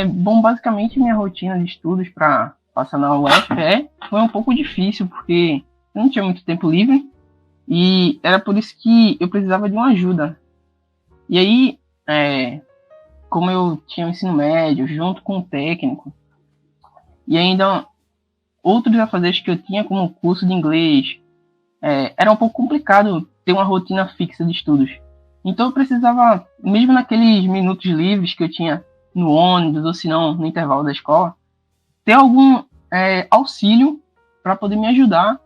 Bom, basicamente minha rotina de estudos para passar na UFE foi um pouco difícil, porque eu não tinha muito tempo livre e era por isso que eu precisava de uma ajuda. E aí, como eu tinha o ensino médio junto com o técnico, e ainda outros afazeres que eu tinha como curso de inglês, era um pouco complicado ter uma rotina fixa de estudos. Então eu precisava, mesmo naqueles minutos livres que eu tinha no ônibus ou se não no intervalo da escola, ter algum auxílio para poder me ajudar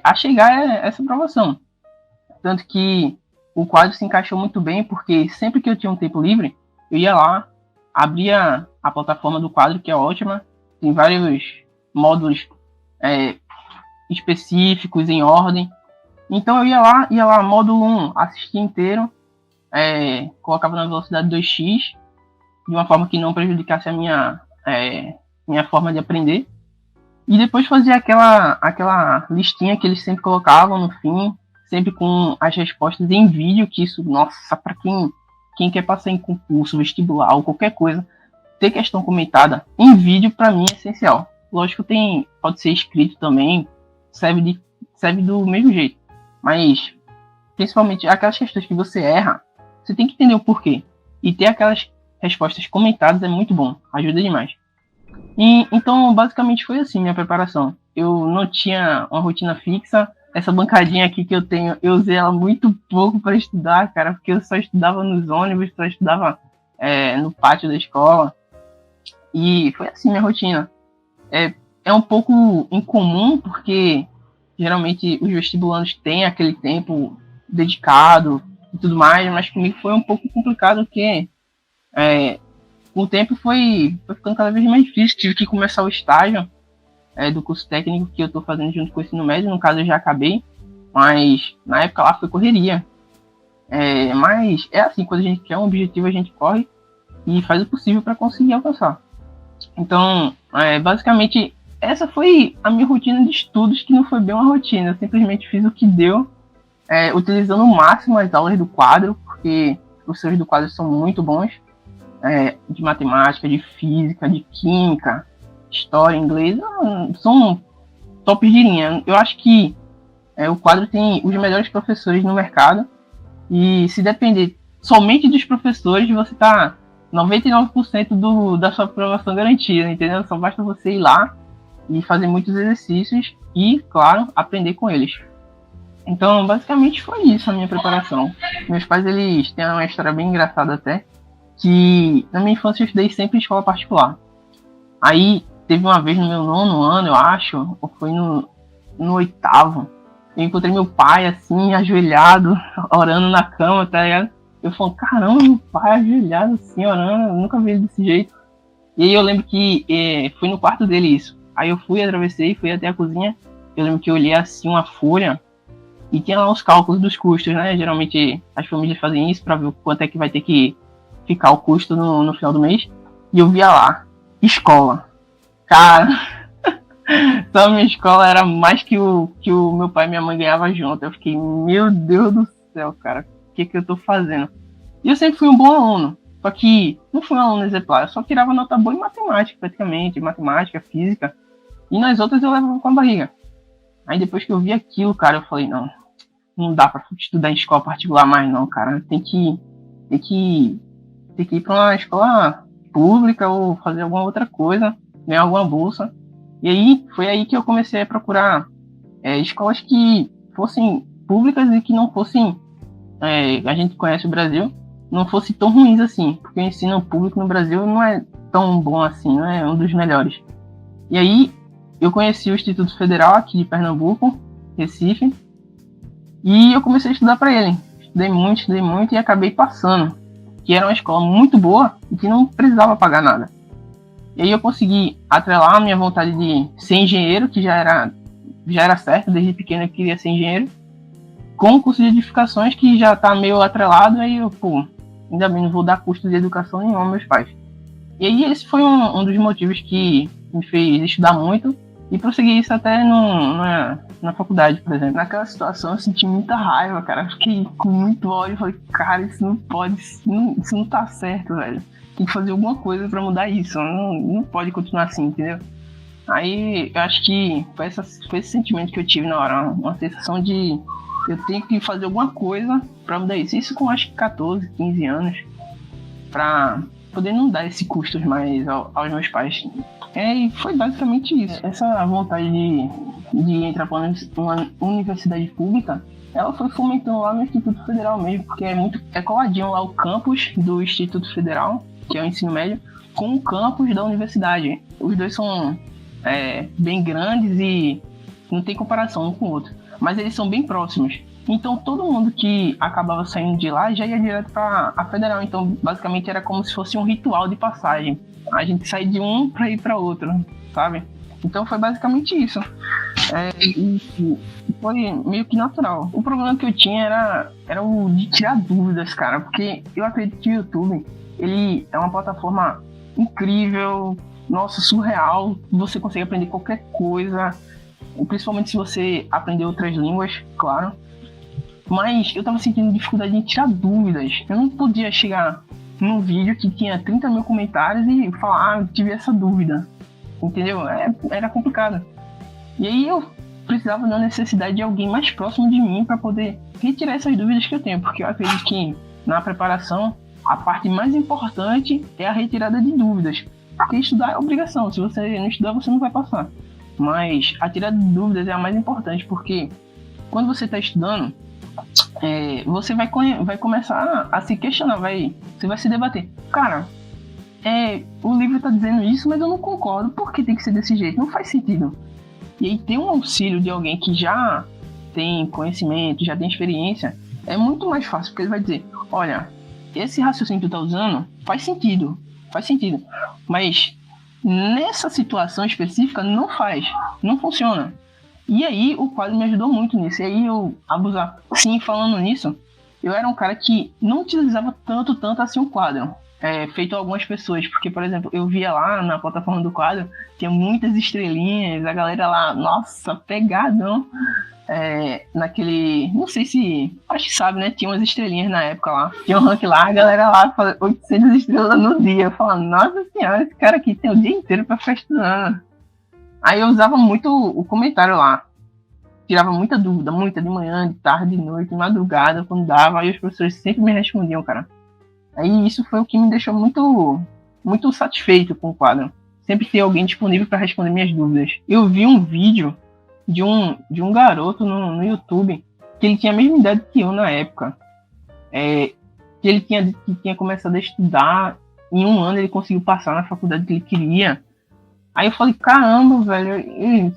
a chegar a essa aprovação. Tanto que o quadro se encaixou muito bem, porque sempre que eu tinha um tempo livre, eu ia lá, abria a plataforma do quadro, que é ótima, tem vários módulos específicos em ordem. Então eu ia lá, módulo 1, assistia inteiro, colocava na velocidade 2x, de uma forma que não prejudicasse a minha forma de aprender. E depois fazia aquela listinha que eles sempre colocavam no fim, sempre com as respostas em vídeo, que isso, nossa, para quem quer passar em concurso, vestibular ou qualquer coisa, ter questão comentada em vídeo, para mim, é essencial. Lógico, pode ser escrito também, serve do mesmo jeito. Mas, principalmente, aquelas questões que você erra, você tem que entender o porquê. E ter aquelas respostas comentadas é muito bom, ajuda demais. Então, basicamente, foi assim minha preparação. Eu não tinha uma rotina fixa. Essa bancadinha aqui que eu tenho, eu usei ela muito pouco para estudar, cara, porque eu só estudava nos ônibus, só estudava no pátio da escola. E foi assim minha rotina. É um pouco incomum, porque geralmente os vestibulandos têm aquele tempo dedicado e tudo mais, mas comigo foi um pouco complicado, porque com o tempo foi ficando cada vez mais difícil. Tive que começar o estágio do curso técnico que eu estou fazendo junto com o ensino médio. No caso, eu já acabei, mas na época lá foi correria. Mas é assim, quando a gente quer um objetivo, a gente corre e faz o possível para conseguir alcançar. Então, basicamente, essa foi a minha rotina de estudos, que não foi bem uma rotina. Eu simplesmente fiz o que deu, utilizando ao máximo as aulas do quadro, porque os professores do quadro são muito bons, de matemática, de física, de química, história, inglês, são top de linha. Eu acho que o quadro tem os melhores professores no mercado, e se depender somente dos professores, você tá 99% da sua aprovação garantida, entendeu? Só basta você ir lá e fazer muitos exercícios e, claro, aprender com eles. Então, basicamente foi isso a minha preparação. Meus pais, eles têm uma história bem engraçada até, que na minha infância eu estudei sempre em escola particular. Aí, teve uma vez no meu 9º ano, eu acho, ou foi no 8º, eu encontrei meu pai, assim, ajoelhado, orando na cama, tá ligado? Eu falei, caramba, meu pai ajoelhado, assim, orando, eu nunca vi ele desse jeito. E aí eu lembro que foi no quarto dele isso. Aí eu atravessei, fui até a cozinha, eu lembro que eu olhei, assim, uma folha, e tinha lá os cálculos dos custos, né? Geralmente as famílias fazem isso para ver quanto é que vai ter que ficar o custo no final do mês. E eu via lá, escola. Cara, só a minha escola era mais que o meu pai e minha mãe ganhavam junto. Eu fiquei, meu Deus do céu, cara, o que eu tô fazendo? E eu sempre fui um bom aluno, só que não fui um aluno exemplar, eu só tirava nota boa em matemática, praticamente, matemática, física, e nas outras eu levava com a barriga. Aí depois que eu vi aquilo, cara, eu falei, não dá pra estudar em escola particular mais não, cara, tem que ir pra uma escola pública ou fazer alguma outra coisa, ganhar alguma bolsa. E aí, foi aí que eu comecei a procurar escolas que fossem públicas e que não fossem, a gente conhece o Brasil, não fosse tão ruins assim, porque o ensino público no Brasil não é tão bom assim, não é um dos melhores. E aí, eu conheci o Instituto Federal aqui de Pernambuco, Recife, e eu comecei a estudar para ele. Estudei muito e acabei passando, que era uma escola muito boa e que não precisava pagar nada. E aí eu consegui atrelar a minha vontade de ser engenheiro, que já era certo, desde pequeno eu queria ser engenheiro, com o curso de edificações, que já tá meio atrelado, aí eu, ainda bem, não vou dar custo de educação nenhum aos meus pais. E aí esse foi um dos motivos que me fez estudar muito e prosseguir isso até na faculdade, por exemplo. Naquela situação eu senti muita raiva, cara, eu fiquei com muito ódio, falei, cara, isso não pode, isso não tá certo, velho. tem que fazer alguma coisa pra mudar isso. Não pode continuar assim, entendeu? Aí eu acho que foi esse sentimento que eu tive na hora, uma sensação de eu tenho que fazer alguma coisa pra mudar isso. Isso com acho que 14, 15 anos, pra poder não dar esse custo mais aos meus pais. E foi basicamente isso. Essa vontade de entrar para uma universidade pública, ela foi fomentando lá no Instituto Federal mesmo, porque é coladinho lá o campus do Instituto Federal, que é o ensino médio, com o campus da universidade. Os dois são bem grandes e não tem comparação um com o outro, mas eles são bem próximos. Então todo mundo que acabava saindo de lá já ia direto para a Federal. Então basicamente era como se fosse um ritual de passagem. A gente sai de um para ir para outro, sabe? Então foi basicamente isso. E foi meio que natural. O problema que eu tinha era o de tirar dúvidas, cara, porque eu acredito que o YouTube, ele é uma plataforma incrível, nossa, surreal. Você consegue aprender qualquer coisa, principalmente se você aprender outras línguas, claro. Mas eu tava sentindo dificuldade em tirar dúvidas. Eu não podia chegar num vídeo que tinha 30 mil comentários e falar, eu tive essa dúvida. Entendeu? Era complicado. E aí eu precisava da necessidade de alguém mais próximo de mim para poder retirar essas dúvidas que eu tenho. Porque eu acredito que na preparação, a parte mais importante é a retirada de dúvidas. Porque estudar é obrigação. Se você não estudar, você não vai passar. Mas a tirada de dúvidas é a mais importante, porque quando você está estudando, você vai começar a se questionar, você vai se debater. Cara, o livro está dizendo isso, mas eu não concordo. Por que tem que ser desse jeito? Não faz sentido. E aí ter um auxílio de alguém que já tem conhecimento, já tem experiência, é muito mais fácil, porque ele vai dizer, olha, esse raciocínio que tu tá usando faz sentido, mas nessa situação específica não funciona. E aí o quadro me ajudou muito nisso. E aí eu abusar. Sim, falando nisso, eu era um cara que não utilizava tanto assim o quadro. Feito algumas pessoas, porque, por exemplo, eu via lá na plataforma do quadro, tinha muitas estrelinhas, a galera lá, nossa, pegadão. Naquele, não sei se, acho que sabe, né? Tinha umas estrelinhas na época lá. Tinha um rank lá, a galera lá, 800 estrelas no dia. Eu falava, nossa senhora, esse cara aqui tem o dia inteiro pra ficar estudando. Aí eu usava muito o comentário lá. Tirava muita dúvida, muita de manhã, de tarde, de noite, de madrugada, quando dava. Aí os professores sempre me respondiam, cara. Aí isso foi o que me deixou muito, muito satisfeito com o quadro. Sempre ter alguém disponível para responder minhas dúvidas. Eu vi um vídeo de um garoto no YouTube, que ele tinha a mesma idade que eu na época. Que ele tinha começado a estudar. Em um ano ele conseguiu passar na faculdade que ele queria. Aí eu falei, caramba, velho,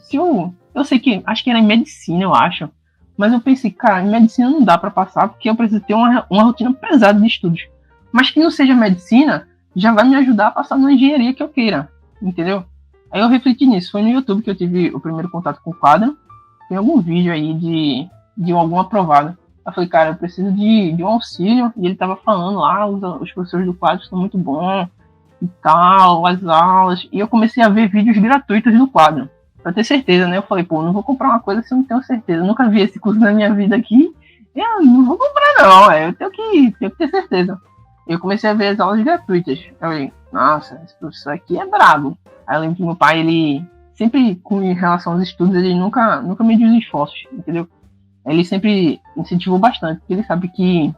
eu sei que, acho que era em medicina, eu acho. Mas eu pensei, cara, em medicina não dá pra passar, porque eu preciso ter uma rotina pesada de estudos. Mas que não seja medicina, já vai me ajudar a passar na engenharia que eu queira, entendeu? Aí eu refleti nisso, foi no YouTube que eu tive o primeiro contato com o quadro. Tem algum vídeo aí de algum aprovado. Eu falei, cara, eu preciso de um auxílio, e ele tava falando lá, os professores do quadro são muito bons, e tal, as aulas, e eu comecei a ver vídeos gratuitos do quadro, pra ter certeza, né? Eu falei, pô, não vou comprar uma coisa se eu não tenho certeza, eu nunca vi esse curso na minha vida aqui, eu não vou comprar não, eu tenho que ter certeza. Eu comecei a ver as aulas gratuitas, eu falei, nossa, esse professor aqui é brabo. Aí eu lembro que meu pai, ele sempre, com relação aos estudos, ele nunca mediu os esforços, entendeu? Ele sempre incentivou bastante, porque ele sabe que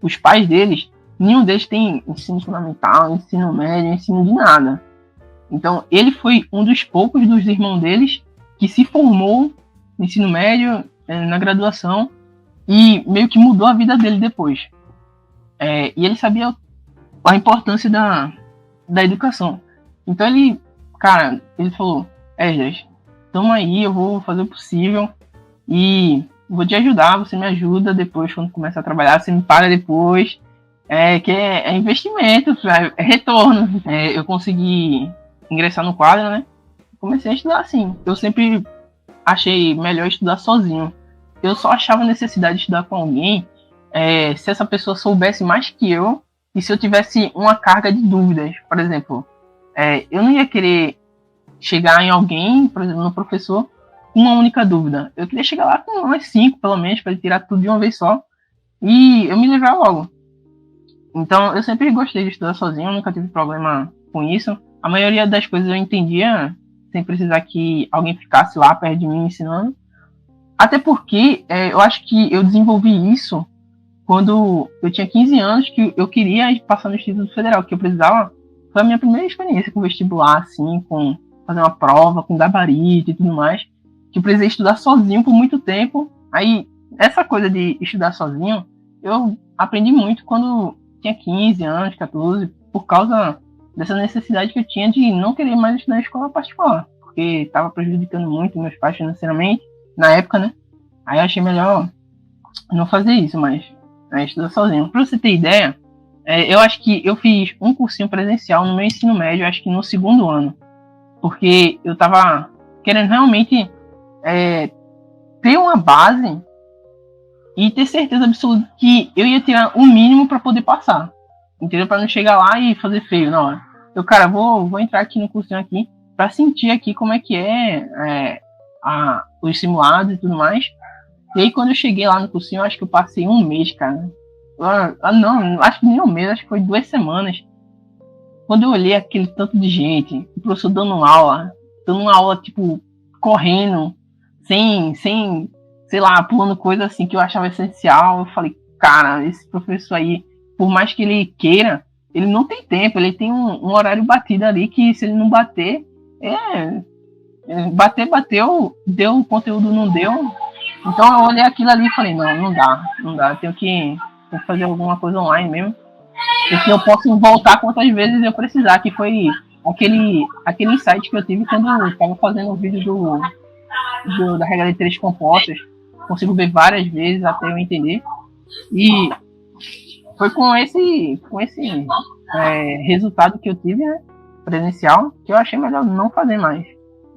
os pais deles, nenhum deles tem ensino fundamental, ensino médio, ensino de nada. Então, ele foi um dos poucos dos irmãos deles que se formou no ensino médio, na graduação, e meio que mudou a vida dele depois. E ele sabia a importância da educação. Então, ele falou, Esdras, tamo aí, eu vou fazer o possível e vou te ajudar, você me ajuda depois, quando começar a trabalhar, você me paga depois. Que é investimento, é retorno. Eu consegui ingressar no quadro, né? Comecei a estudar assim. Eu sempre achei melhor estudar sozinho. Eu só achava necessidade de estudar com alguém se essa pessoa soubesse mais que eu e se eu tivesse uma carga de dúvidas. Por exemplo, eu não ia querer chegar em alguém, por exemplo, no professor, com uma única dúvida. Eu queria chegar lá com umas 5, pelo menos, para ele tirar tudo de uma vez só e eu me livrar logo. Então, eu sempre gostei de estudar sozinho, nunca tive problema com isso. A maioria das coisas eu entendia sem precisar que alguém ficasse lá perto de mim me ensinando. Até porque eu acho que eu desenvolvi isso quando eu tinha 15 anos, que eu queria passar no Instituto Federal, que eu precisava. Foi a minha primeira experiência com vestibular, assim, com fazer uma prova, com gabarito e tudo mais. Que eu precisei estudar sozinho por muito tempo. Aí, essa coisa de estudar sozinho, eu aprendi muito quando tinha 15 anos, 14, por causa dessa necessidade que eu tinha de não querer mais estudar em escola particular, porque estava prejudicando muito meus pais financeiramente, na época, né? Aí eu achei melhor não fazer isso, mas estudar sozinho. Pra você ter ideia, eu acho que eu fiz um cursinho presencial no meu ensino médio, acho que no segundo ano, porque eu tava querendo realmente ter uma base e ter certeza absoluta que eu ia tirar o mínimo para poder passar, entendeu? Para não chegar lá e fazer feio na hora. Eu, cara, vou entrar aqui no cursinho aqui para sentir aqui como é que os simulados e tudo mais. E aí, quando eu cheguei lá no cursinho, eu acho que eu passei um mês, cara. Não, acho que nem um mês, acho que foi 2 semanas. Quando eu olhei aquele tanto de gente, o professor dando uma aula, tipo, correndo, sem sei lá, pulando coisa assim que eu achava essencial, eu falei, cara, esse professor aí, por mais que ele queira, ele não tem tempo, ele tem um horário batido ali que se ele não bater, bateu, deu, o conteúdo não deu. Então eu olhei aquilo ali e falei, não dá, tenho que fazer alguma coisa online mesmo, porque eu posso voltar quantas vezes eu precisar, que foi aquele insight que eu tive quando eu estava fazendo o vídeo da regra de 3 compostas. Consigo ver várias vezes até eu entender. E foi com esse resultado que eu tive, né, presencial, que eu achei melhor não fazer mais.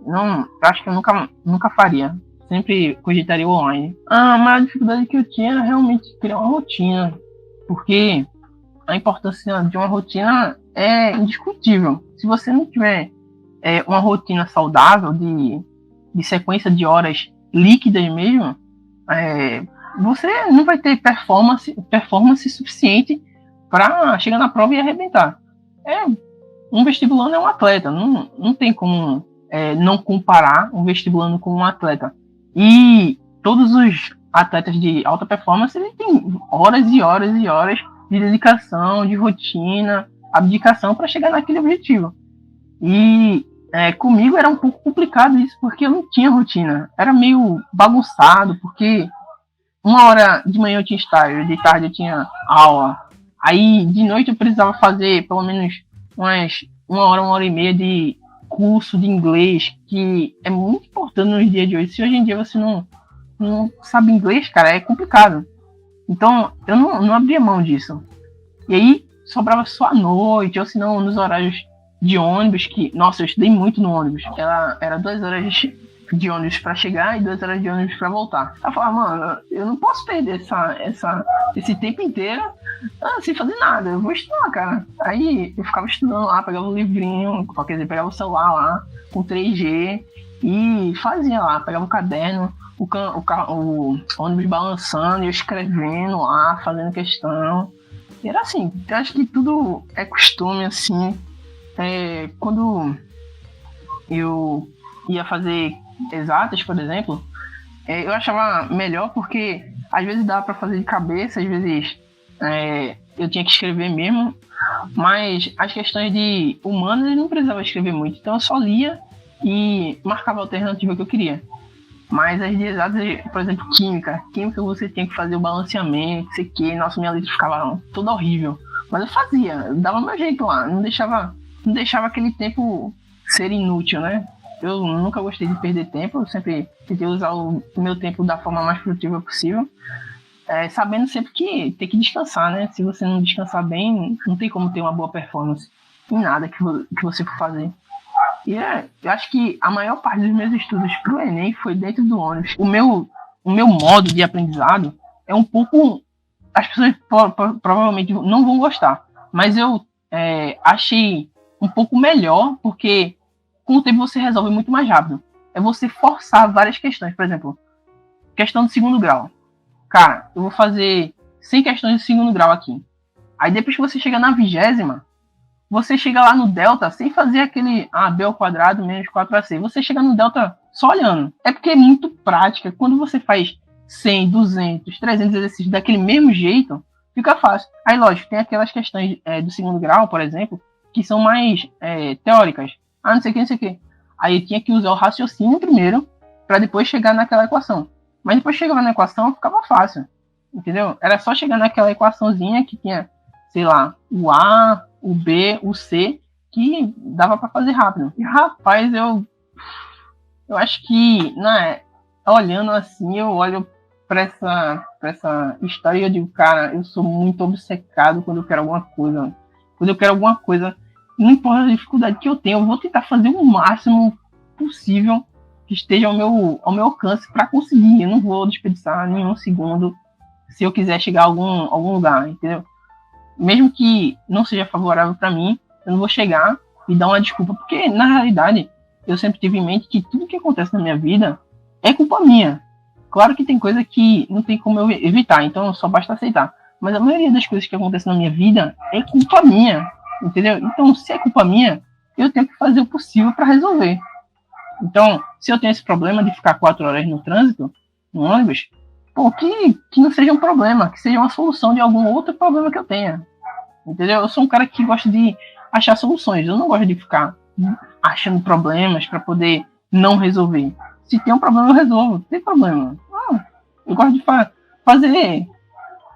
Não, acho que eu nunca faria. Sempre cogitaria o online. A maior dificuldade que eu tinha era realmente criar uma rotina, porque a importância de uma rotina é indiscutível. Se você não tiver uma rotina saudável de sequência de horas líquidas mesmo, você não vai ter performance suficiente para chegar na prova e arrebentar. Um vestibulando é um atleta, não tem como não comparar um vestibulando com um atleta. E todos os atletas de alta performance, eles têm horas e horas e horas de dedicação, de rotina, abdicação para chegar naquele objetivo. E comigo era um pouco complicado isso, porque eu não tinha rotina. Era meio bagunçado, porque 1 hora de manhã eu tinha estágio, de tarde eu tinha aula. Aí de noite eu precisava fazer pelo menos umas 1 hora e meia de curso de inglês, que é muito importante nos dias de hoje. Se hoje em dia você não sabe inglês, cara, é complicado. Então eu não abria mão disso. E aí sobrava só à noite, ou se não nos horários de ônibus, que, nossa, eu estudei muito no ônibus. Era 2 horas de ônibus pra chegar e 2 horas de ônibus pra voltar. Eu falava, mano, eu não posso perder esse tempo inteiro sem fazer nada, eu vou estudar, cara. Aí eu ficava estudando lá, pegava o livrinho, quer dizer, pegava o celular lá, com 3G, e fazia lá, pegava o caderno, o ônibus balançando, e eu escrevendo lá, fazendo questão. E era assim, eu acho que tudo é costume, assim. Quando eu ia fazer exatas, por exemplo, eu achava melhor porque às vezes dava para fazer de cabeça, às vezes eu tinha que escrever mesmo, mas as questões de humanas eu não precisava escrever muito, então eu só lia e marcava a alternativa que eu queria. Mas as de exatas, por exemplo, química você tinha que fazer o balanceamento, sei que, nossa, minha letra ficava toda horrível, mas eu fazia, eu dava meu jeito lá, não deixava aquele tempo ser inútil, né? Eu nunca gostei de perder tempo, eu sempre tentei usar o meu tempo da forma mais produtiva possível, sabendo sempre que tem que descansar, né? Se você não descansar bem, não tem como ter uma boa performance em nada que você for fazer. E eu acho que a maior parte dos meus estudos pro Enem foi dentro do ônibus. O meu modo de aprendizado é um pouco... As pessoas provavelmente não vão gostar, mas eu achei um pouco melhor, porque com o tempo você resolve muito mais rápido. É você forçar várias questões. Por exemplo, questão do segundo grau. Cara, eu vou fazer 100 questões de segundo grau aqui. Aí depois que você chega na 20ª, você chega lá no delta sem fazer aquele b ao quadrado menos 4ac. Você chega no delta só olhando. É porque é muito prática. Quando você faz 100, 200, 300 exercícios daquele mesmo jeito, fica fácil. Aí, lógico, tem aquelas questões do segundo grau, por exemplo, que são mais teóricas. Não sei o que, não sei o que. Aí eu tinha que usar o raciocínio primeiro, para depois chegar naquela equação. Mas depois que chegava na equação, ficava fácil. Entendeu? Era só chegar naquela equaçãozinha que tinha, sei lá, o A, o B, o C, que dava para fazer rápido. E, rapaz, eu acho que, olhando assim, eu olho para essa história e eu digo, cara, eu sou muito obcecado quando eu quero alguma coisa. Quando eu quero alguma coisa, não importa a dificuldade que eu tenho, eu vou tentar fazer o máximo possível que esteja ao meu alcance para conseguir. Eu não vou desperdiçar nenhum segundo se eu quiser chegar a algum lugar, entendeu? Mesmo que não seja favorável para mim, eu não vou chegar e dar uma desculpa, porque na realidade eu sempre tive em mente que tudo que acontece na minha vida é culpa minha. Claro que tem coisa que não tem como eu evitar, então só basta aceitar. Mas a maioria das coisas que acontecem na minha vida é culpa minha, entendeu? Então, se é culpa minha, eu tenho que fazer o possível para resolver. Então, se eu tenho esse problema de ficar 4 horas no trânsito, no ônibus, que não seja um problema, que seja uma solução de algum outro problema que eu tenha. Entendeu? Eu sou um cara que gosta de achar soluções. Eu não gosto de ficar achando problemas para poder não resolver. Se tem um problema, eu resolvo. Não tem problema. Eu gosto de fazer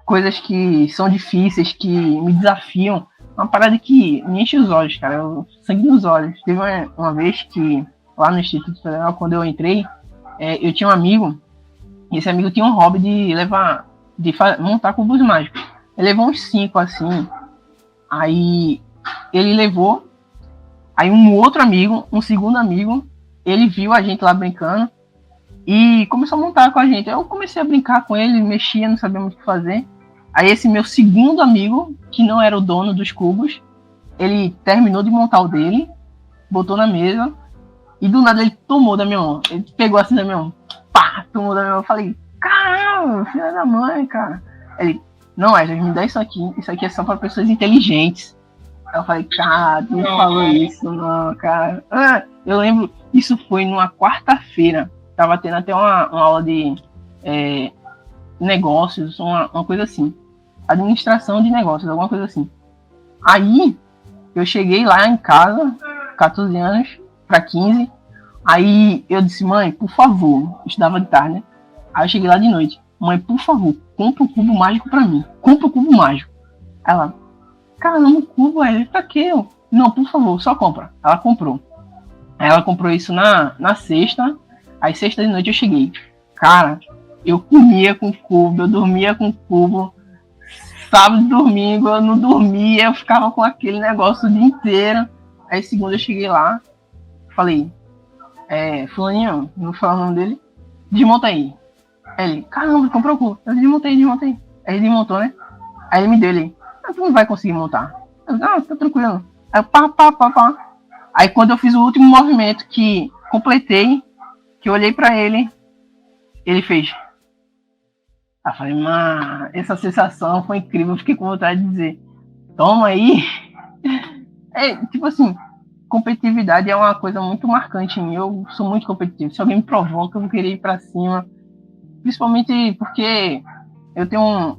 coisas que são difíceis, que me desafiam. Uma parada que me enche os olhos, cara. Sangue nos olhos. Teve uma vez que, lá no Instituto Federal, quando eu entrei, eu tinha um amigo. E esse amigo tinha um hobby de montar cubos mágicos. Ele levou uns 5 assim. Aí ele levou. Aí um outro amigo, um segundo amigo, ele viu a gente lá brincando e começou a montar com a gente. Eu comecei a brincar com ele, mexia, não sabia muito o que fazer. Aí esse meu segundo amigo, que não era o dono dos cubos, ele terminou de montar o dele, botou na mesa e do nada ele tomou da minha mão. Ele pegou assim da minha mão, pá, tomou da minha mão. Eu falei, caramba, filha da mãe, cara. Ele, não, Wesley, me dá isso aqui é só para pessoas inteligentes. Aí eu falei, cara, tu me falou isso, não, cara. Eu lembro, isso foi numa quarta-feira. Tava tendo até uma aula de negócios, uma coisa assim. Administração de negócios, alguma coisa assim. Aí, eu cheguei lá em casa, 14 anos, para 15. Aí, eu disse, mãe, por favor, eu estudava de tarde, né? Aí eu cheguei lá de noite. Mãe, por favor, compra um cubo mágico pra mim. Compra um cubo mágico. Ela, caramba, um cubo, pra quê? Não, por favor, só compra. Ela comprou. Aí ela comprou isso na sexta. Aí sexta de noite eu cheguei. Cara, eu comia com cubo, eu dormia com cubo. Sábado e domingo eu não dormia, eu ficava com aquele negócio o dia inteiro. Aí segunda eu cheguei lá, falei, fulaninho, não vou falar o nome dele, desmonta aí. Aí ele, caramba, comprou o cubo. Eu desmontei. Aí ele desmontou, né? Aí ele me deu, ele, tu não vai conseguir montar. Eu, não, tá tranquilo. Aí pá. Aí quando eu fiz o último movimento que completei, que eu olhei pra ele, ele fez. Aí eu falei, mano, essa sensação foi incrível, eu fiquei com vontade de dizer, toma aí. Tipo assim, competitividade é uma coisa muito marcante em mim, eu sou muito competitivo. Se alguém me provoca, eu vou querer ir pra cima. Principalmente porque eu tenho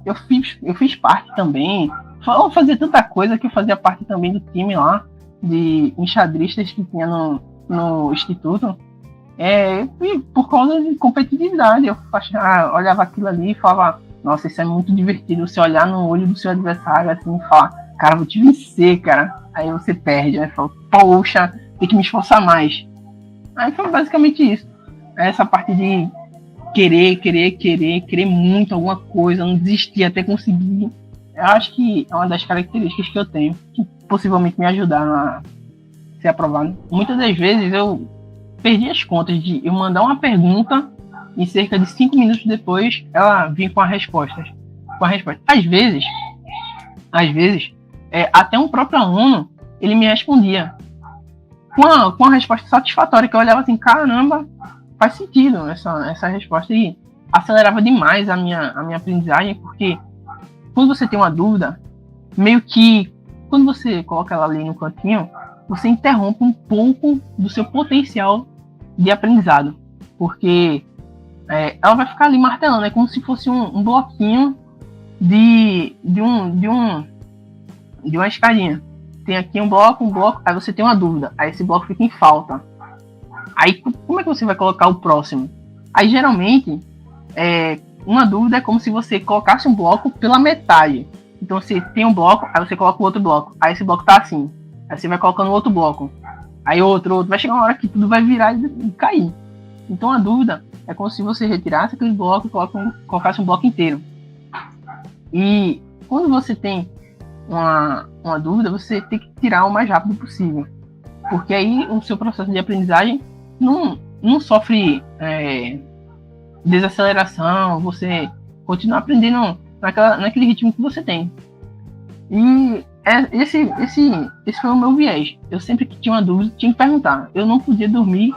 eu fiz parte também. Eu fazia tanta coisa que eu fazia parte também do time lá de enxadristas que tinha no instituto. E por causa de competitividade, eu olhava aquilo ali e falava, nossa, isso é muito divertido. Você olhar no olho do seu adversário assim e falar, cara, vou te vencer, cara. Aí você perde, né? Fala, poxa, tem que me esforçar mais. Aí foi basicamente isso. Essa parte de querer muito alguma coisa, não desistir até conseguir. Eu acho que é uma das características que eu tenho, que possivelmente me ajudaram a ser aprovado. Muitas das vezes eu perdi as contas de eu mandar uma pergunta e cerca de 5 minutos depois ela vinha com a resposta. Às vezes, até um próprio aluno, ele me respondia com a resposta satisfatória, que eu olhava assim, caramba, faz sentido essa resposta, e acelerava demais a minha aprendizagem, porque quando você tem uma dúvida, meio que quando você coloca ela ali no cantinho, você interrompe um pouco do seu potencial de aprendizado, porque ela vai ficar ali martelando, é como se fosse um bloquinho de uma escadinha. Tem aqui um bloco, aí você tem uma dúvida, aí esse bloco fica em falta. Aí como é que você vai colocar o próximo? Aí geralmente, uma dúvida é como se você colocasse um bloco pela metade. Então você tem um bloco, aí você coloca o outro bloco. Aí esse bloco tá assim. Aí você vai colocando outro bloco. Aí outro. Vai chegar uma hora que tudo vai virar e cair. Então a dúvida é como se você retirasse aquele bloco e colocasse um bloco inteiro. E quando você tem uma dúvida, você tem que tirar o mais rápido possível. Porque aí o seu processo de aprendizagem não sofre desaceleração, você continua aprendendo naquele ritmo que você tem. E esse foi o meu viés. Eu sempre que tinha uma dúvida, tinha que perguntar. Eu não podia dormir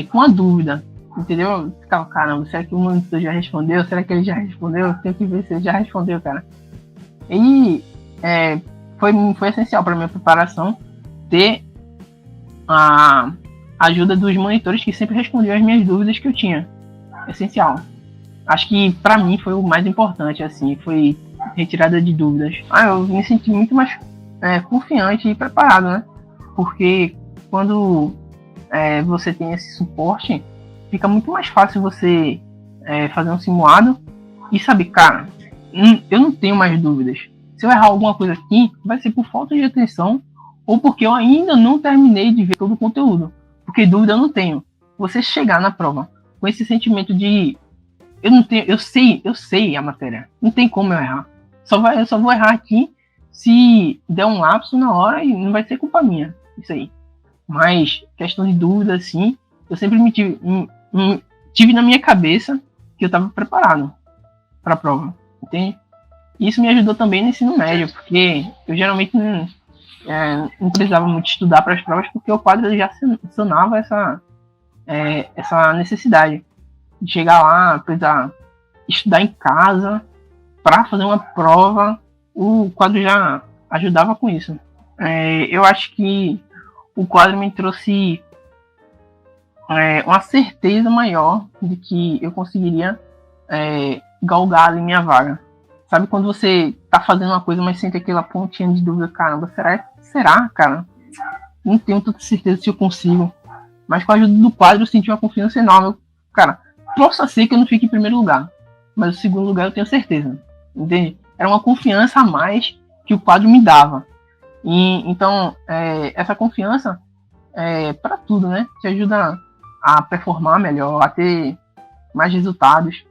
com a dúvida, entendeu? Eu ficava, caramba, será que o monitor já respondeu? Será que ele já respondeu? Eu tenho que ver se ele já respondeu, cara. E foi essencial para minha preparação ter a ajuda dos monitores que sempre respondiam as minhas dúvidas que eu tinha. Essencial. Acho que para mim foi o mais importante, assim, foi retirada de dúvidas. Eu me senti muito mais confiante e preparado, né? Porque quando você tem esse suporte, fica muito mais fácil você fazer um simulado e saber, cara, eu não tenho mais dúvidas. Se eu errar alguma coisa aqui, vai ser por falta de atenção ou porque eu ainda não terminei de ver todo o conteúdo. Porque dúvida eu não tenho. Você chegar na prova com esse sentimento de eu sei a matéria, não tem como eu errar. Eu só vou errar aqui se der um lapso na hora e não vai ser culpa minha, isso aí. Mas questão de dúvida, assim, eu sempre tive na minha cabeça que eu estava preparado para a prova, entende? Isso me ajudou também no ensino médio, porque eu geralmente não precisava muito estudar para as provas, porque o quadro já sanava essa necessidade de chegar lá, precisar estudar em casa para fazer uma prova. O quadro já ajudava com isso. Eu acho que o quadro me trouxe uma certeza maior de que eu conseguiria galgar ali minha vaga. Sabe quando você tá fazendo uma coisa, mas sente aquela pontinha de dúvida, caramba, será, cara? Não tenho tanta certeza se eu consigo. Mas com a ajuda do quadro eu senti uma confiança enorme. Cara, possa ser que eu não fique em primeiro lugar, mas o segundo lugar eu tenho certeza, entende? Era uma confiança a mais que o quadro me dava. E então essa confiança para tudo, né? Te ajuda a performar melhor, a ter mais resultados.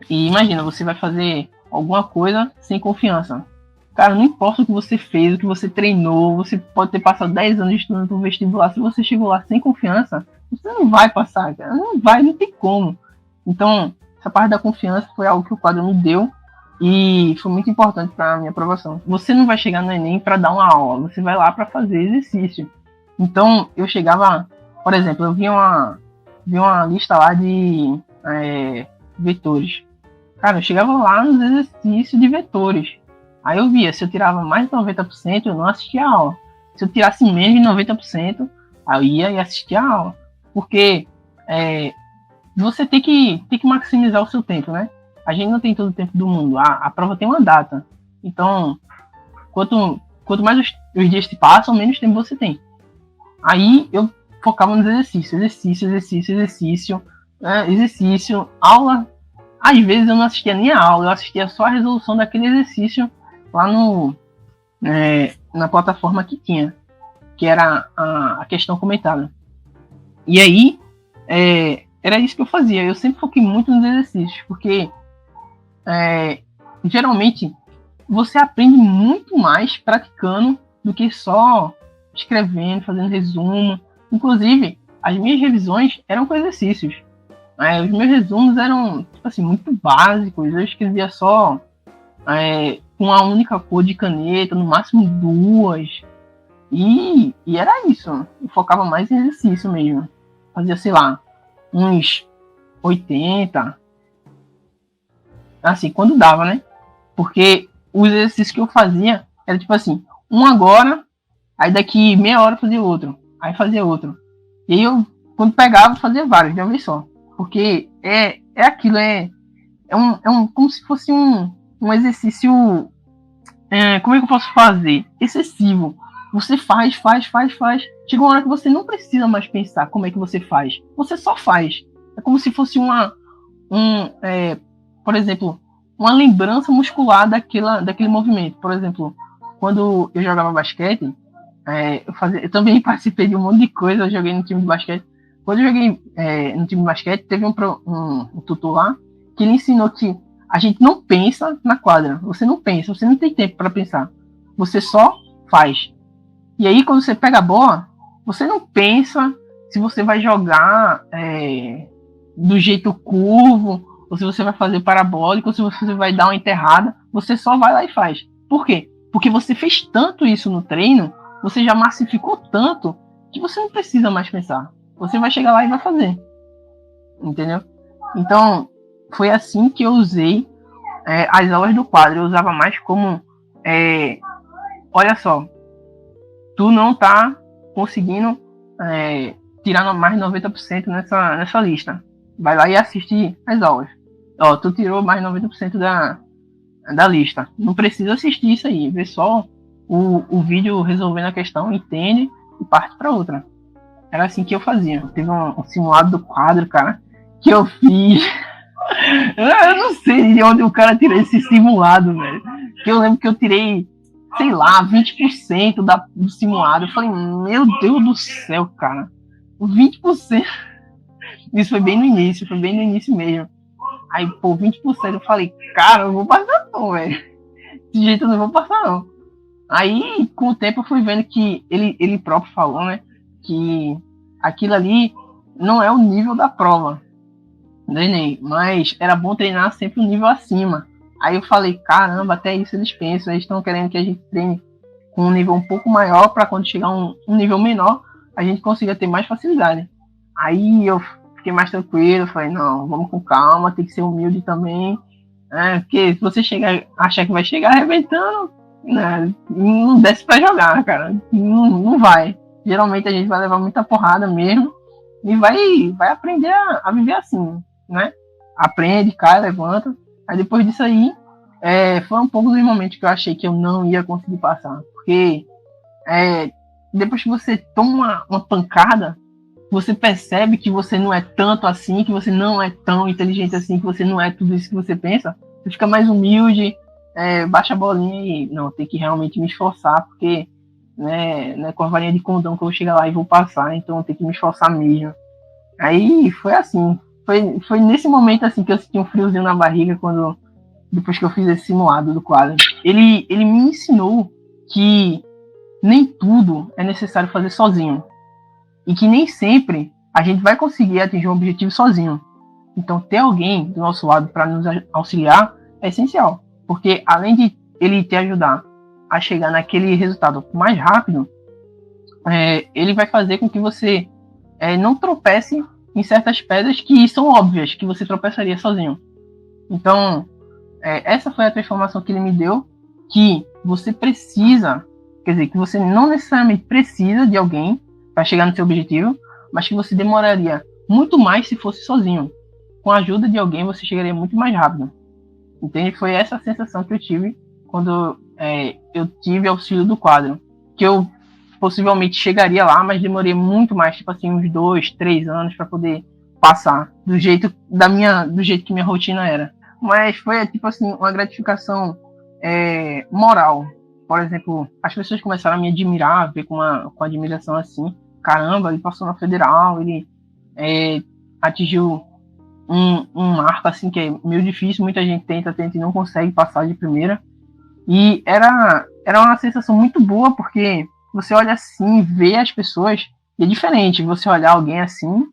E imagina, você vai fazer alguma coisa sem confiança. Cara, não importa o que você fez, o que você treinou, você pode ter passado 10 anos estudando para o vestibular, se você chegou lá sem confiança, você não vai passar, cara. Não tem como. Então, essa parte da confiança foi algo que o quadro me deu e foi muito importante para a minha aprovação. Você não vai chegar no Enem para dar uma aula, você vai lá para fazer exercício. Então, eu chegava, por exemplo, eu vi uma lista lá de vetores. Cara, eu chegava lá nos exercícios de vetores. Aí eu via, se eu tirava mais de 90%, eu não assistia a aula. Se eu tirasse menos de 90%, aí eu ia e assistia a aula. Porque você tem que maximizar o seu tempo, né? A gente não tem todo o tempo do mundo. A prova tem uma data. Então, quanto mais os dias se passam, menos tempo você tem. Aí eu focava nos exercício, aula. Às vezes eu não assistia nem a aula, eu assistia só a resolução daquele exercício lá na plataforma que tinha, que era a questão comentada. E aí, era isso que eu fazia. Eu sempre foquei muito nos exercícios, porque geralmente você aprende muito mais praticando do que só escrevendo, fazendo resumo. Inclusive, as minhas revisões eram com exercícios. Os meus resumos eram tipo assim, muito básicos. Eu escrevia só com uma única cor de caneta, no máximo 2. E era isso. Eu focava mais em exercício mesmo. Fazia, sei lá, uns 80. Assim, quando dava, né? Porque os exercícios que eu fazia era tipo assim, um agora, aí daqui meia hora fazia outro, aí fazia outro. E aí eu, quando pegava, fazia vários de uma vez só. Porque é aquilo, como se fosse um exercício, como é que eu posso fazer? Excessivo. Você faz. Chega uma hora que você não precisa mais pensar como é que você faz. Você só faz. É como se fosse por exemplo, uma lembrança muscular daquele movimento. Por exemplo, quando eu jogava basquete, eu também participei de um monte de coisa, eu joguei no time de basquete. Quando eu joguei no time de basquete, teve um tutor lá que ele ensinou que a gente não pensa na quadra. Você não pensa, você não tem tempo para pensar. Você só faz. E aí, quando você pega a bola, você não pensa se você vai jogar do jeito curvo, ou se você vai fazer parabólico, ou se você vai dar uma enterrada. Você só vai lá e faz. Por quê? Porque você fez tanto isso no treino, você já massificou tanto, que você não precisa mais pensar. Você vai chegar lá e vai fazer. Entendeu? Então, foi assim que eu usei as aulas do quadro. Eu usava mais como, olha só, tu não tá conseguindo tirar mais 90% nessa lista. Vai lá e assiste as aulas. Ó, tu tirou mais 90% da lista. Não precisa assistir isso aí. Vê só o vídeo resolvendo a questão, entende e parte para outra. Era assim que eu fazia. Teve um simulado do quadro, cara, que eu fiz. Eu não sei de onde o cara tirou esse simulado, velho. Que eu lembro que eu tirei, sei lá, 20% do simulado. Eu falei, meu Deus do céu, cara. 20%. Isso foi bem no início mesmo. Aí, pô, 20% eu falei, cara, eu não vou passar não, velho. Desse jeito eu não vou passar não. Aí, com o tempo, eu fui vendo que ele próprio falou, né, que aquilo ali não é o nível da prova do Enem, mas era bom treinar sempre um nível acima. Aí eu falei, caramba, até isso eles pensam, eles estão querendo que a gente treine com um nível um pouco maior para quando chegar um nível menor, a gente consiga ter mais facilidade. Aí eu fiquei mais tranquilo, falei, não, vamos com calma, tem que ser humilde também, porque se você achar que vai chegar arrebentando, né, não desce pra jogar, cara, não vai. Geralmente a gente vai levar muita porrada mesmo e vai aprender a viver assim, né? Aprende, cai, levanta. Aí depois disso aí, foi um pouco dos momentos que eu achei que eu não ia conseguir passar, porque depois que você toma uma pancada, você percebe que você não é tanto assim, que você não é tão inteligente assim, que você não é tudo isso que você pensa. Você fica mais humilde, baixa a bolinha e não, tem que realmente me esforçar, porque não é com a varinha de condão que eu vou chegar lá e vou passar, então tem que me esforçar mesmo. Aí foi assim, foi nesse momento assim que eu senti um friozinho na barriga depois que eu fiz esse simulado do quadro. Ele me ensinou que nem tudo é necessário fazer sozinho. E que nem sempre a gente vai conseguir atingir um objetivo sozinho. Então, ter alguém do nosso lado para nos auxiliar é essencial. Porque, além de ele te ajudar a chegar naquele resultado mais rápido, ele vai fazer com que você não tropece em certas pedras que são óbvias, que você tropeçaria sozinho. Então, essa foi a transformação que ele me deu, que você precisa, quer dizer, que você não necessariamente precisa de alguém para chegar no seu objetivo, mas que você demoraria muito mais se fosse sozinho. Com a ajuda de alguém, você chegaria muito mais rápido. Entende? Foi essa a sensação que eu tive quando eu tive auxílio do quadro. Que eu possivelmente chegaria lá, mas demorei muito mais, tipo assim, uns 2, 3 anos para poder passar do jeito que minha rotina era. Mas foi, tipo assim, uma gratificação moral. Por exemplo, as pessoas começaram a me admirar, ver com admiração assim. Caramba, ele passou na federal, ele atingiu um marco assim que é meio difícil, muita gente tenta e não consegue passar de primeira. E era uma sensação muito boa, porque você olha assim, vê as pessoas, e é diferente você olhar alguém assim,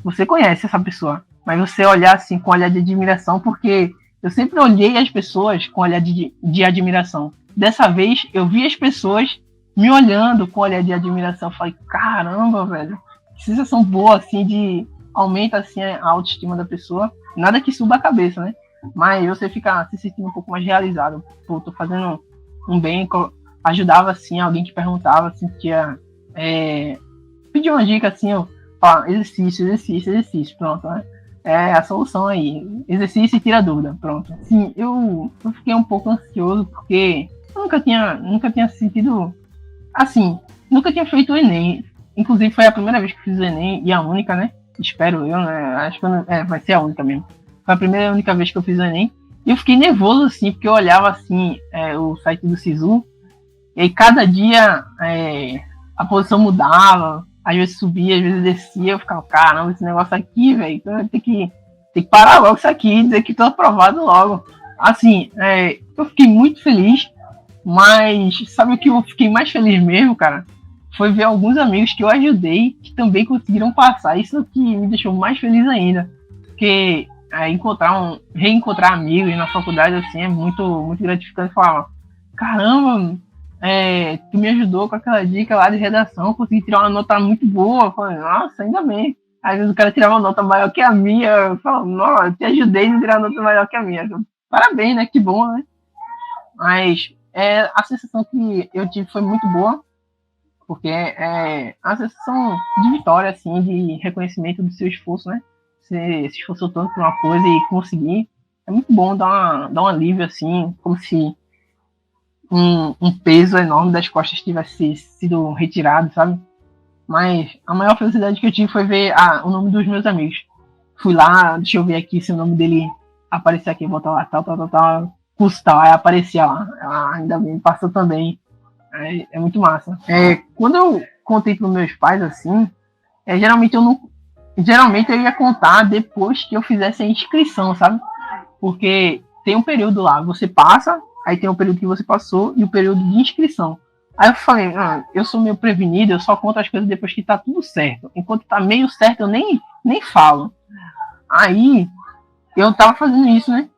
você conhece essa pessoa, mas você olhar assim com olhar de admiração, porque eu sempre olhei as pessoas com olhar de admiração. Dessa vez eu vi as pessoas me olhando com olhar de admiração. Eu falei, caramba, velho, que sensação boa, assim, aumenta assim a autoestima da pessoa. Nada que suba a cabeça, né? mas você fica se sentindo um pouco mais realizado. Pô, tô fazendo um bem, ajudava assim alguém que perguntava, sentia, pedia uma dica assim, eu falo, exercício, pronto, né? É a solução aí, exercício e tira dúvida, pronto. Sim, eu fiquei um pouco ansioso porque eu nunca tinha sentido, assim, nunca tinha feito o Enem. Inclusive foi a primeira vez que fiz o Enem e a única, né? Espero eu, né? Acho que vai ser a única mesmo. Foi a primeira e única vez que eu fiz o Enem. E eu fiquei nervoso, assim, porque eu olhava, assim, o site do SISU, e aí cada dia a posição mudava, às vezes subia, às vezes descia, eu ficava, caramba, esse negócio aqui, velho, então tem que parar logo isso aqui, dizer que tô aprovado logo. Assim, eu fiquei muito feliz, mas sabe o que eu fiquei mais feliz mesmo, cara? Foi ver alguns amigos que eu ajudei que também conseguiram passar. Isso que me deixou mais feliz ainda. Porque reencontrar amigos na faculdade assim é muito, muito gratificante. Falar, caramba, tu me ajudou com aquela dica lá de redação, consegui tirar uma nota muito boa. Eu falei, nossa, ainda bem. Às vezes o cara tirava uma nota maior que a minha. Eu falo, nossa, eu te ajudei a tirar uma nota maior que a minha. Parabéns, né? Que bom, né? Mas a sensação que eu tive foi muito boa, porque é a sensação de vitória, assim, de reconhecimento do seu esforço, né? Você se esforçou tanto por uma coisa e conseguir. É muito bom dar um alívio, assim, como se um peso enorme das costas tivesse sido retirado, sabe? Mas a maior felicidade que eu tive foi ver o nome dos meus amigos. Fui lá, deixa eu ver aqui se o nome dele aparecer aqui, botar lá, tal, curso tal, aí aparecia lá. Ela ainda bem, passou também. É muito massa. Quando eu contei para os meus pais assim, geralmente eu ia contar depois que eu fizesse a inscrição, sabe? Porque tem um período lá, você passa, aí tem o período que você passou e o período de inscrição. Aí eu falei, eu sou meio prevenido, eu só conto as coisas depois que tá tudo certo. Enquanto tá meio certo, eu nem falo. Aí eu tava fazendo isso, né?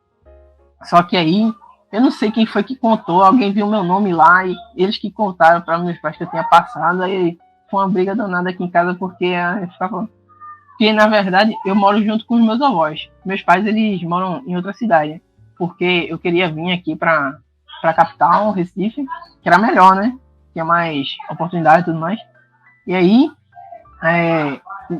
Só que aí eu não sei quem foi que contou, alguém viu meu nome lá e eles que contaram para meus pais que eu tinha passado. Aí foi uma briga danada aqui em casa porque na verdade eu moro junto com os meus avós. Meus pais eles moram em outra cidade, porque eu queria vir aqui para capital, Recife, que era melhor, né? Tinha mais oportunidade e tudo mais. E aí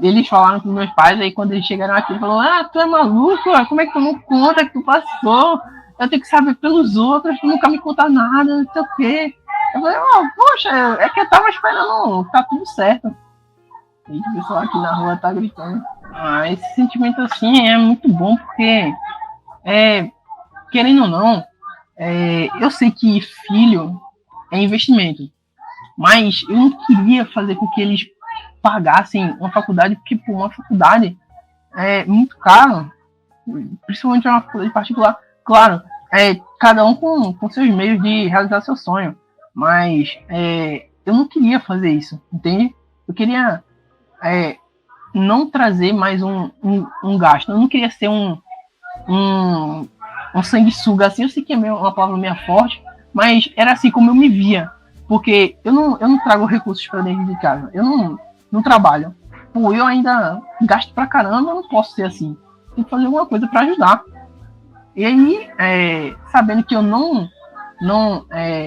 eles falaram com meus pais, aí quando eles chegaram aqui, eles falaram, tu é maluco? Como é que tu não conta que tu passou? Eu tenho que saber pelos outros, tu nunca me conta nada, não sei o quê. Eu falei, poxa, é que eu tava esperando, tá tudo certo. E o pessoal aqui na rua tá gritando. Esse sentimento assim é muito bom, porque, querendo ou não, eu sei que filho é investimento, mas eu não queria fazer com que eles pagassem uma faculdade, porque por uma faculdade é muito caro, principalmente uma faculdade particular. Claro, cada um com seus meios de realizar seu sonho, mas eu não queria fazer isso, entende? Eu queria não trazer mais um gasto, eu não queria ser um sanguessuga, assim, eu sei que é uma palavra meio forte, mas era assim como eu me via, porque eu não trago recursos para dentro de casa, eu não trabalho, pô, eu ainda gasto pra caramba, eu não posso ser assim, tem que fazer alguma coisa para ajudar. E aí, sabendo que eu não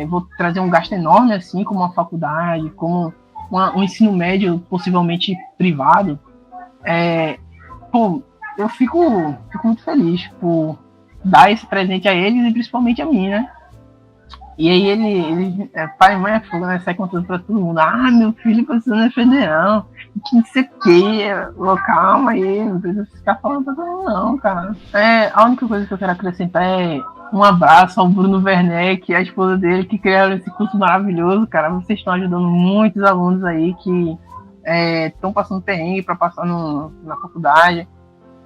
vou trazer um gasto enorme, assim, como uma faculdade, como um ensino médio, possivelmente privado, pô, eu fico muito feliz por dar esse presente a eles e principalmente a mim, né? E aí ele pai e mãe é fogo, né? Sai contando pra todo mundo, meu filho passou na federal, que não sei o que, calma aí, não precisa ficar falando pra todo mundo não, cara. A única coisa que eu quero acrescentar é um abraço ao Bruno Werneck e a esposa dele, que criaram esse curso maravilhoso, cara. Vocês estão ajudando muitos alunos aí que estão passando perrengue para passar na faculdade.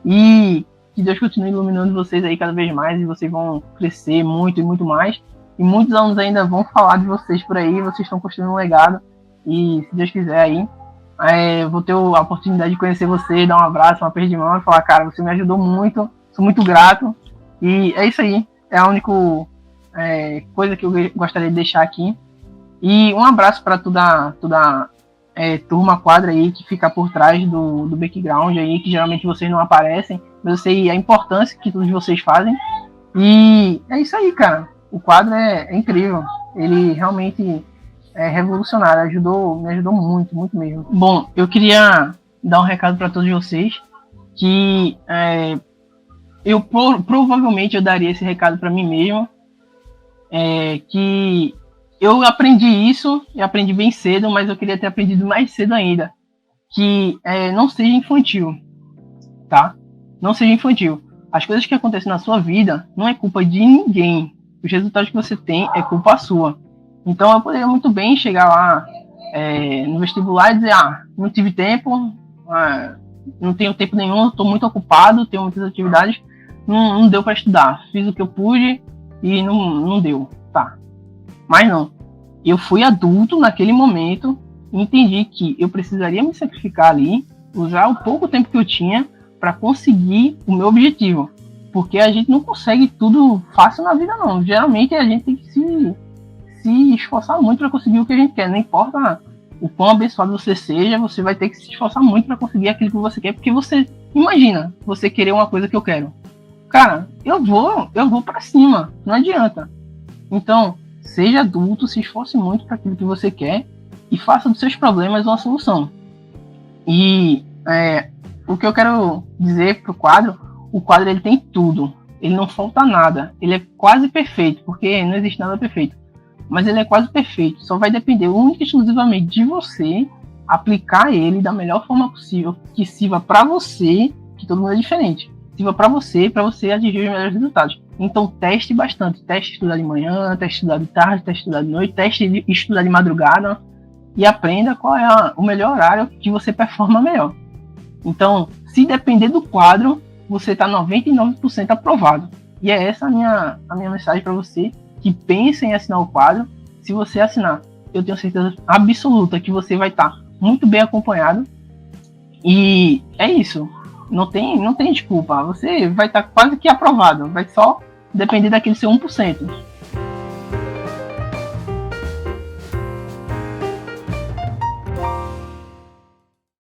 E que Deus continue iluminando vocês aí cada vez mais, e vocês vão crescer muito e muito mais. E muitos alunos ainda vão falar de vocês por aí, vocês estão construindo um legado. E se Deus quiser aí, vou ter a oportunidade de conhecer você, dar um abraço, uma aperto de mão e falar, cara, você me ajudou muito, sou muito grato. E é isso aí, é a única coisa que eu gostaria de deixar aqui. E um abraço para toda turma quadra aí que fica por trás do background aí, que geralmente vocês não aparecem, mas eu sei a importância que todos vocês fazem. E é isso aí, cara. O quadro é incrível. Ele realmente é revolucionário. Me ajudou muito, muito mesmo. Bom, eu queria dar um recado para todos vocês que eu provavelmente eu daria esse recado para mim mesmo, que eu aprendi isso, e aprendi bem cedo, mas eu queria ter aprendido mais cedo ainda, que não seja infantil, tá? Não seja infantil. As coisas que acontecem na sua vida não é culpa de ninguém. Os resultados que você tem é culpa sua. Então eu poderia muito bem chegar lá no vestibular e dizer, não tive tempo, não tenho tempo nenhum, estou muito ocupado, tenho muitas atividades, não deu para estudar. Fiz o que eu pude e não deu, tá? Mas não. Eu fui adulto naquele momento e entendi que eu precisaria me sacrificar ali, usar o pouco tempo que eu tinha para conseguir o meu objetivo. Porque a gente não consegue tudo fácil na vida, não. Geralmente a gente tem que se esforçar muito para conseguir o que a gente quer. Não importa o quão abençoado você seja, você vai ter que se esforçar muito para conseguir aquilo que você quer. Porque você, imagina, você querer uma coisa que eu quero. Cara, eu vou para cima. Não adianta. Então, seja adulto, se esforce muito para aquilo que você quer e faça dos seus problemas uma solução. E o que eu quero dizer pro quadro, o quadro ele tem tudo, ele não falta nada, ele é quase perfeito, porque não existe nada perfeito, mas ele é quase perfeito, só vai depender única e exclusivamente de você aplicar ele da melhor forma possível, que sirva para você, que todo mundo é diferente, sirva para você atingir os melhores resultados. Então teste bastante, teste estudar de manhã, teste estudar de tarde, teste estudar de noite, teste estudar de madrugada e aprenda qual é o melhor horário que você performa melhor. Então, se depender do quadro, você está 99% aprovado. E é essa a minha mensagem para você que pensa em assinar o quadro. Se você assinar, eu tenho certeza absoluta que você vai estar muito bem acompanhado. E é isso. Não tem desculpa. Você vai estar quase que aprovado. Vai só depender daquele seu 1%.